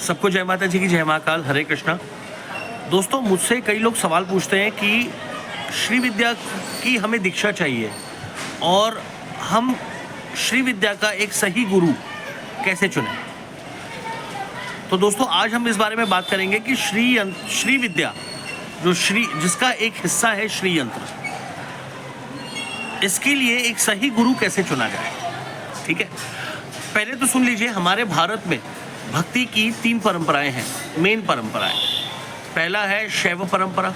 सबको जय माता जी की, जय महाकाल, हरे कृष्णा। दोस्तों, मुझसे कई लोग सवाल पूछते हैं कि श्री विद्या की हमें दीक्षा चाहिए और हम श्री विद्या का एक सही गुरु कैसे चुनें। तो दोस्तों, आज हम इस बारे में बात करेंगे कि श्री विद्या जो जिसका एक हिस्सा है श्री यंत्र, इसके लिए एक सही गुरु कैसे चुना जाए। ठीक है, पहले तो सुन लीजिए, हमारे भारत में भक्ति की 3 परंपराएं हैं, मेन परंपराएं। पहला है शैव परंपरा,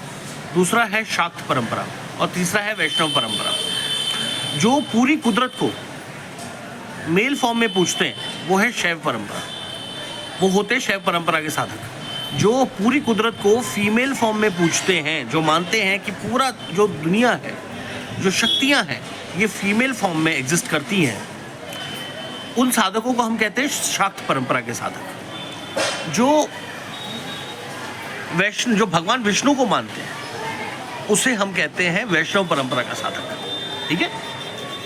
दूसरा है शाक्त परंपरा और तीसरा है वैष्णव परंपरा। जो पूरी कुदरत को मेल फॉर्म में पूजते हैं वो है शैव परंपरा, वो होते हैं शैव परंपरा के साधक। जो पूरी कुदरत को फीमेल फॉर्म में पूजते हैं, जो मानते हैं कि पूरा जो दुनिया है, जो शक्तियां हैं, ये फीमेल फॉर्म में एग्जिस्ट करती हैं, उन साधकों को हम कहते हैं शाक्त परंपरा के साधक। जो भगवान विष्णु को मानते हैं उसे हम कहते हैं वैष्णव परंपरा का साधक। ठीक है,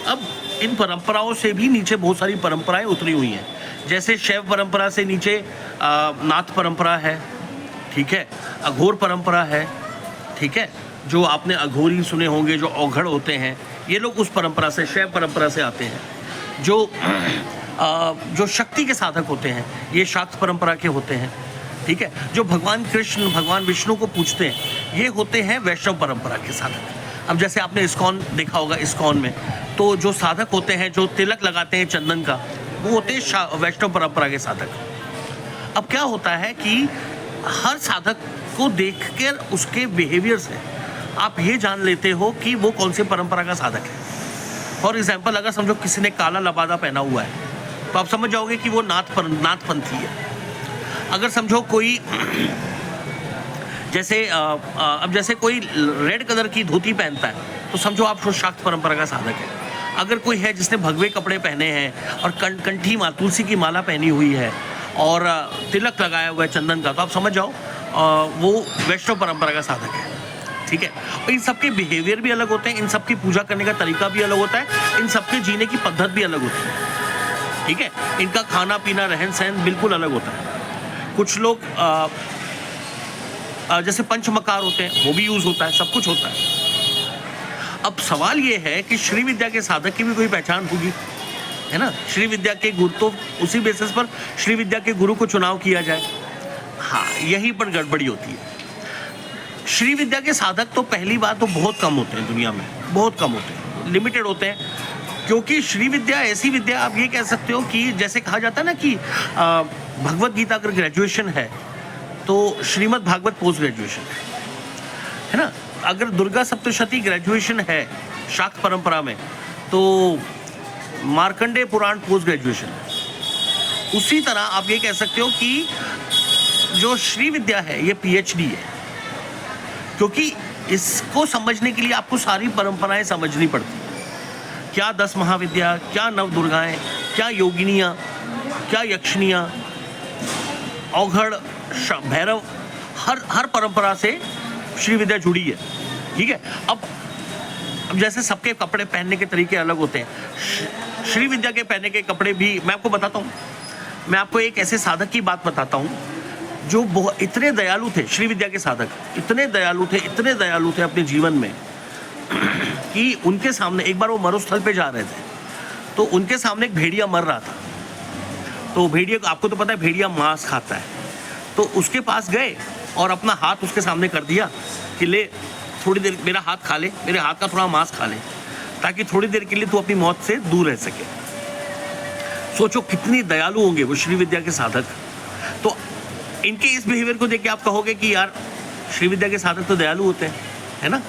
अब इन परंपराओं से भी नीचे बहुत सारी परंपराएं उतरी हुई हैं। जैसे शैव परंपरा से नीचे नाथ परंपरा है, ठीक है, अघोर परंपरा है, ठीक है, जो आपने अघोरी सुने होंगे, जो औघड़ होते हैं, ये लोग उस परंपरा से, शैव परंपरा से आते हैं। जो शक्ति के साधक होते हैं ये शाक्त परंपरा के होते हैं। ठीक है, जो भगवान कृष्ण, भगवान विष्णु को पूजते हैं ये होते हैं वैष्णव परंपरा के साधक। अब जैसे आपने इस्कॉन देखा होगा, इस्कॉन में तो जो साधक होते हैं, जो तिलक लगाते हैं चंदन का, वो होते हैं वैष्णव परंपरा के साधक। अब क्या होता है कि हर साधक को देखकर उसके बिहेवियर से आप ये जान लेते हो कि वो कौन सी परंपरा का साधक है। फॉर एग्जाम्पल, अगर समझो किसी ने काला लबादा पहना हुआ है तो आप समझ जाओगे कि वो नाथपंथी है। अगर समझो कोई जैसे कोई रेड कलर की धोती पहनता है तो समझो आप शाक्त परंपरा का साधक है। अगर कोई है जिसने भगवे कपड़े पहने हैं और कंठी तुलसी की माला पहनी हुई है और तिलक लगाया हुआ है चंदन का, तो आप समझ जाओ वो वैष्णव परंपरा का साधक है। ठीक है, और इन सबके बिहेवियर भी अलग होते हैं, इन सबकी पूजा करने का तरीका भी अलग होता है, इन सबके जीने की पद्धत भी अलग होती है। ठीक है, इनका खाना पीना, रहन सहन बिल्कुल अलग होता है। कुछ लोग जैसे पंचमकार होते हैं वो भी यूज होता है, सब कुछ होता है। अब सवाल ये है कि श्री विद्या के साधक की भी कोई पहचान होगी, है ना। श्री विद्या के गुरु, तो उसी बेसिस पर श्री विद्या के गुरु को चुनाव किया जाए। हाँ, यहीं पर गड़बड़ी होती है। श्री विद्या के साधक तो पहली बात तो बहुत कम होते हैं, दुनिया में बहुत कम होते हैं, लिमिटेड होते हैं। क्योंकि श्री विद्या ऐसी विद्या, आप ये कह सकते हो कि जैसे कहा जाता है ना कि भगवत गीता अगर ग्रेजुएशन है तो श्रीमद् भागवत पोस्ट ग्रेजुएशन है ना। अगर दुर्गा सप्तशती ग्रेजुएशन है शाक्त परंपरा में तो मार्कंडेय पुराण पोस्ट ग्रेजुएशन है। उसी तरह आप ये कह सकते हो कि जो श्री विद्या है ये पीएचडी है, क्योंकि इसको समझने के लिए आपको सारी परंपराएं समझनी पड़ती हैं। क्या 10 महाविद्या, क्या 9 दुर्गाएं, क्या योगिनियाँ, क्या यक्षिनियाँ, औघड़, भैरव, हर परंपरा से श्री विद्या जुड़ी है। ठीक है, अब जैसे सबके कपड़े पहनने के तरीके अलग होते हैं, श्री विद्या के पहनने के कपड़े भी मैं आपको बताता हूँ। मैं आपको एक ऐसे साधक की बात बताता हूँ जो बहुत इतने दयालु थे। श्री विद्या के साधक इतने दयालु थे अपने जीवन में कि उनके सामने एक बार वो मरुस्थल पे जा रहे थे तो उनके सामने एक भेड़िया मर रहा था। तो भेड़िया, आपको तो पता है भेड़िया मांस खाता है, तो उसके पास गए और अपना हाथ उसके सामने कर दिया कि ले थोड़ी देर मेरा हाथ खा ले, मेरे हाथ का थोड़ा मांस खा ले, ताकि थोड़ी देर के लिए तू अपनी मौत से दूर रह सके। सोचो कितनी दयालु होंगे वो श्री विद्या के साधक। तो इनके इस बिहेवियर को देख के आप कहोगे कि यार श्री विद्या के साधक तो दयालु होते हैं, है ना।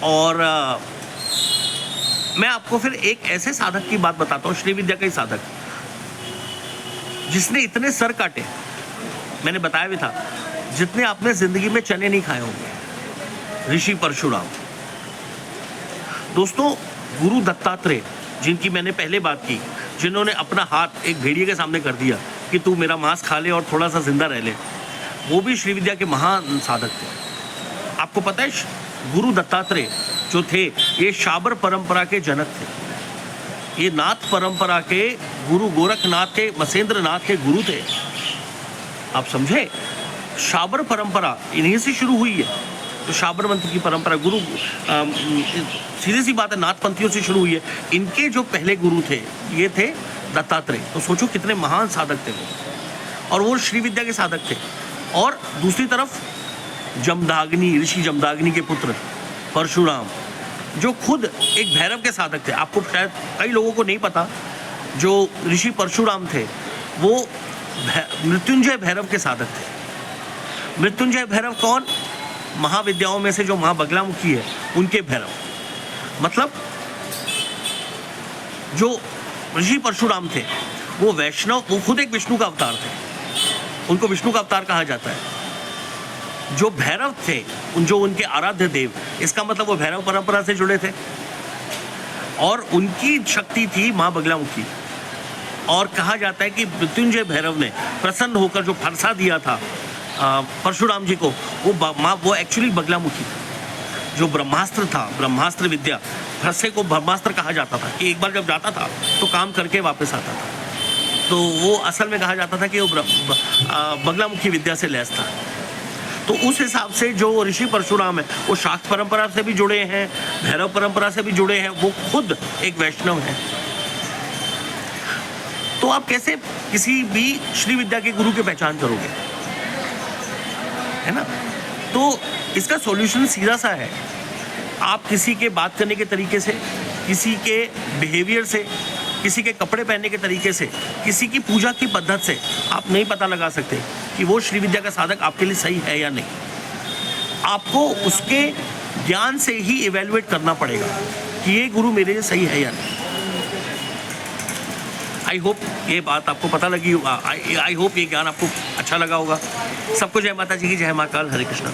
और मैं आपको फिर एक ऐसे साधक की बात बताता हूँ, श्री विद्या का ही साधक, जिसने इतने सर काटे, मैंने बताया भी था, जितने आपने जिंदगी में चने नहीं खाए होंगे, ऋषि परशुराम। दोस्तों, गुरु दत्तात्रेय, जिनकी मैंने पहले बात की, जिन्होंने अपना हाथ एक भेड़िए के सामने कर दिया कि तू मेरा मांस खा ले और थोड़ा सा जिंदा रह ले, वो भी श्री विद्या के महान साधक थे। आपको पता है गुरु दत्तात्रेय जो थे ये शाबर परंपरा के जनक थे। ये नाथ परंपरा के गुरु गोरखनाथ के, मसेंद्र नाथ के गुरु थे। आप समझे? शाबर परंपरा इन्हीं से शुरू हुई है। तो शाबर मंत्र की परंपरा गुरु सीधी सी बात है, नाथपंथियों से शुरू हुई है। इनके जो पहले गुरु थे ये थे दत्तात्रेय। तो सोचो कितने महान साधक थे वो, और वो श्री विद्या के साधक थे। और दूसरी तरफ जमदाग्नि, ऋषि जमदाग्नि के पुत्र परशुराम, जो खुद एक भैरव के साधक थे। आपको शायद कई लोगों को नहीं पता, जो ऋषि परशुराम थे वो मृत्युंजय भैरव के साधक थे। मृत्युंजय भैरव कौन? महाविद्याओं में से जो माँ बगलामुखी है उनके भैरव। मतलब जो ऋषि परशुराम थे वो वैष्णव, वो खुद एक विष्णु का अवतार थे, उनको विष्णु का अवतार कहा जाता है। जो भैरव थे जो उनके आराध्य देव, इसका मतलब वो भैरव परंपरा से जुड़े थे, और उनकी शक्ति थी माँ बगलामुखी। और कहा जाता है कि मृत्युंजय भैरव ने प्रसन्न होकर जो फरसा दिया था परशुराम जी को, वो एक्चुअली बगलामुखी था। जो ब्रह्मास्त्र था, ब्रह्मास्त्र विद्या, फरसे को ब्रह्मास्त्र कहा जाता था कि एक बार जब जाता था तो काम करके वापस आता था। तो वो असल में कहा जाता था कि वो बगलामुखी विद्या से लैस था। तो उस हिसाब से जो ऋषि परशुराम है वो शाक्त परंपरा से भी जुड़े हैं, भैरव परंपरा से भी जुड़े हैं, वो खुद एक वैष्णव है। तो आप कैसे किसी भी श्री विद्या के गुरु की पहचान करोगे, है ना? तो इसका सॉल्यूशन सीधा सा है, आप किसी के बात करने के तरीके से, किसी के बिहेवियर से, किसी के कपड़े पहनने के तरीके से, किसी की पूजा की पद्धत से आप नहीं पता लगा सकते कि वो श्री विद्या का साधक आपके लिए सही है या नहीं। आपको उसके ज्ञान से ही इवेल्युएट करना पड़ेगा कि ये गुरु मेरे लिए सही है या नहीं। आई होप ये बात आपको पता लगी, आई होप ये ज्ञान आपको अच्छा लगा होगा। सबको जय माता जी की, जय महाकाल, हरे कृष्णा।